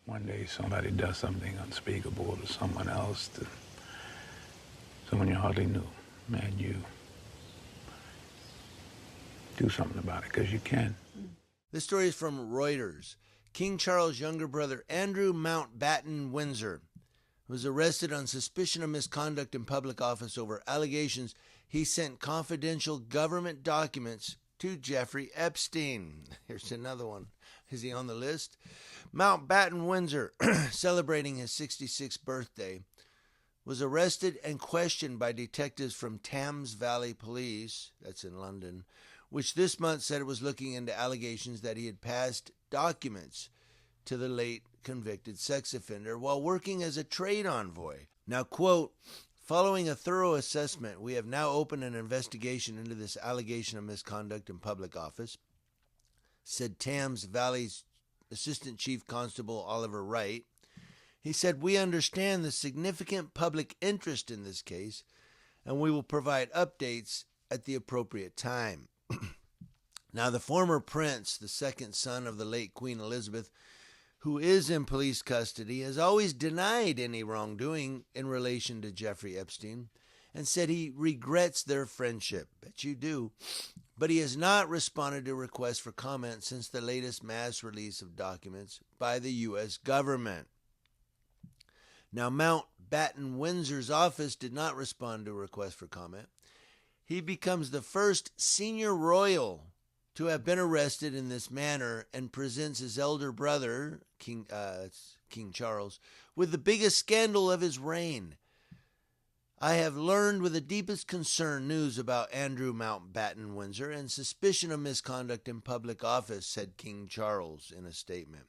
one day somebody does something unspeakable to someone else, to someone you hardly knew, and you do something about it, because you can. This story is from Reuters. King Charles' younger brother, Andrew Mountbatten Windsor, was arrested on suspicion of misconduct in public office over allegations he sent confidential government documents to Jeffrey Epstein. Here's another one. Is he on the list? Mountbatten Windsor, celebrating his 66th birthday, was arrested and questioned by detectives from Thames Valley Police, that's in London, which this month said it was looking into allegations that he had passed documents to the late convicted sex offender while working as a trade envoy. Now, quote, following a thorough assessment, we have now opened an investigation into this allegation of misconduct in public office, said Thames Valley's Assistant Chief Constable Oliver Wright. He said, we understand the significant public interest in this case, and we will provide updates at the appropriate time. Now, the former prince, the second son of the late Queen Elizabeth, who is in police custody, has always denied any wrongdoing in relation to Jeffrey Epstein and said he regrets their friendship. Bet you do. But he has not responded to requests for comment since the latest mass release of documents by the U.S. government. Now, Mountbatten Windsor's office did not respond to a request for comment. He becomes the first senior royal to have been arrested in this manner and presents his elder brother, King Charles, with the biggest scandal of his reign. I have learned with the deepest concern news about Andrew Mountbatten Windsor and suspicion of misconduct in public office, said King Charles in a statement.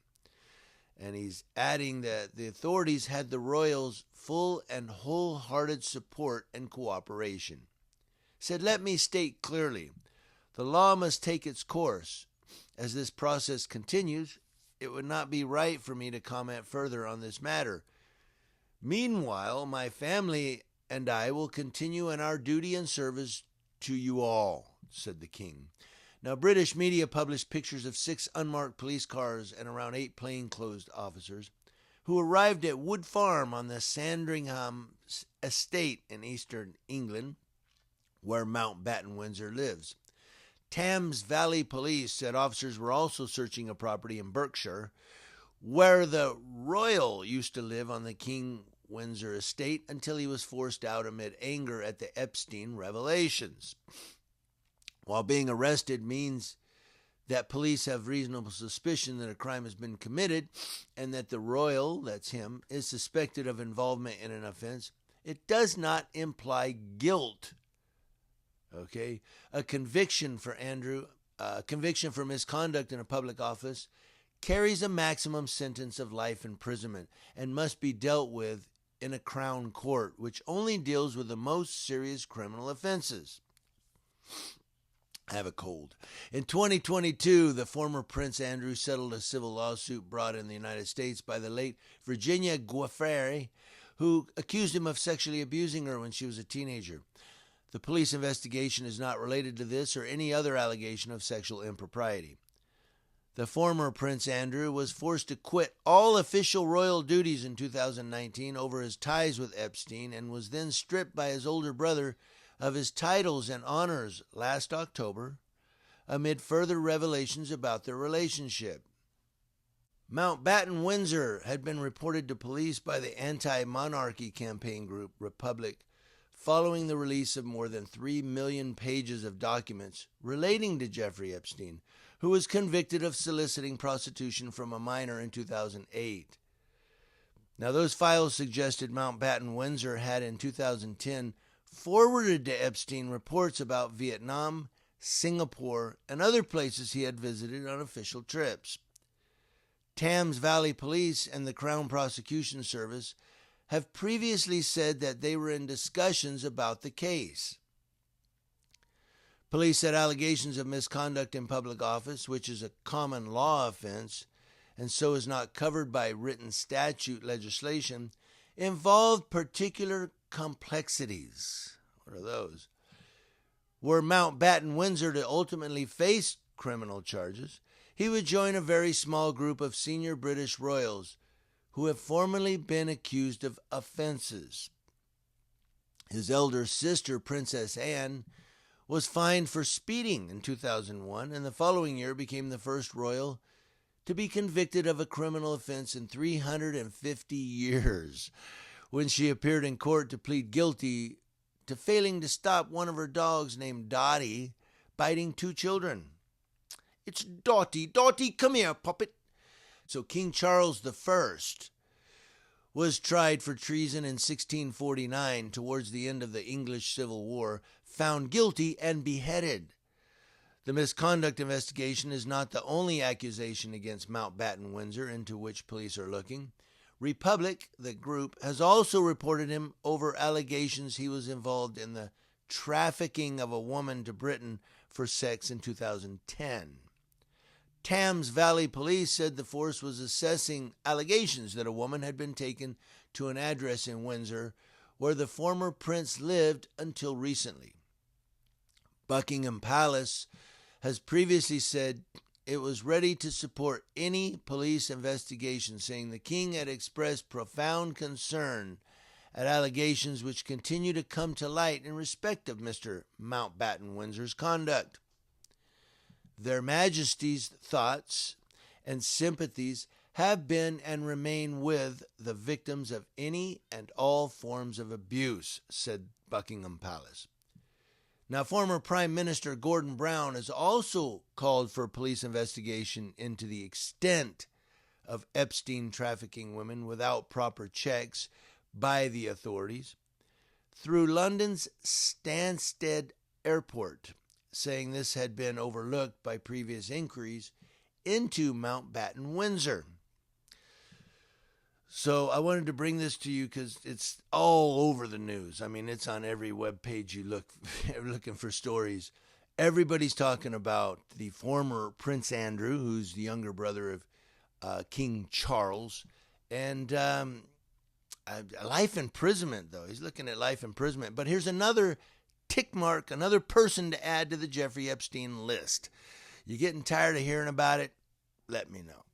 And he's adding that the authorities had the royals' full and wholehearted support and cooperation. Said, let me state clearly, the law must take its course. As this process continues, it would not be right for me to comment further on this matter. Meanwhile, my family and I will continue in our duty and service to you all, said the king. Now, British media published pictures of 6 unmarked police cars and around 8 plainclothes officers who arrived at Wood Farm on the Sandringham estate in eastern England, where Mountbatten Windsor lives. Thames Valley Police said officers were also searching a property in Berkshire, where the royal used to live on the King Windsor estate until he was forced out amid anger at the Epstein revelations. While being arrested means that police have reasonable suspicion that a crime has been committed and that the royal, that's him, is suspected of involvement in an offense, it does not imply guilt. Okay, a conviction for misconduct in a public office carries a maximum sentence of life imprisonment and must be dealt with in a crown court, which only deals with the most serious criminal offenses. I have a cold. In 2022, the former Prince Andrew settled a civil lawsuit brought in the United States by the late Virginia Giuffre, who accused him of sexually abusing her when she was a teenager. The police investigation is not related to this or any other allegation of sexual impropriety. The former Prince Andrew was forced to quit all official royal duties in 2019 over his ties with Epstein and was then stripped by his older brother of his titles and honors last October amid further revelations about their relationship. Mountbatten Windsor had been reported to police by the anti-monarchy campaign group Republic following the release of more than 3 million pages of documents relating to Jeffrey Epstein, who was convicted of soliciting prostitution from a minor in 2008. Now, those files suggested Mountbatten Windsor had in 2010 forwarded to Epstein reports about Vietnam, Singapore, and other places he had visited on official trips. Thames Valley Police and the Crown Prosecution Service have previously said that they were in discussions about the case. Police said allegations of misconduct in public office, which is a common law offense and so is not covered by written statute legislation, involved particular complexities. What are those? Were Mountbatten Windsor to ultimately face criminal charges, he would join a very small group of senior British royals who have formerly been accused of offenses. His elder sister, Princess Anne, was fined for speeding in 2001, and the following year became the first royal to be convicted of a criminal offense in 350 years when she appeared in court to plead guilty to failing to stop one of her dogs named Dottie biting two children. It's Dottie. Dottie, come here, puppet. So King Charles I was tried for treason in 1649 towards the end of the English Civil War, found guilty, and beheaded. The misconduct investigation is not the only accusation against Mountbatten Windsor into which police are looking. Republic, the group, has also reported him over allegations he was involved in the trafficking of a woman to Britain for sex in 2010. Thames Valley Police said the force was assessing allegations that a woman had been taken to an address in Windsor where the former prince lived until recently. Buckingham Palace has previously said it was ready to support any police investigation, saying the king had expressed profound concern at allegations which continue to come to light in respect of Mr. Mountbatten Windsor's conduct. Their Majesty's thoughts and sympathies have been and remain with the victims of any and all forms of abuse, said Buckingham Palace. Now, former Prime Minister Gordon Brown has also called for a police investigation into the extent of Epstein trafficking women without proper checks by the authorities through London's Stansted Airport, saying this had been overlooked by previous inquiries into Mountbatten Windsor. So I wanted to bring this to you because it's all over the news. I mean, it's on every web page you look, looking for stories. Everybody's talking about the former Prince Andrew, who's the younger brother of King Charles, and life imprisonment, though. He's looking at life imprisonment. But here's another tick mark, another person to add to the Jeffrey Epstein list. You getting tired of hearing about it? Let me know.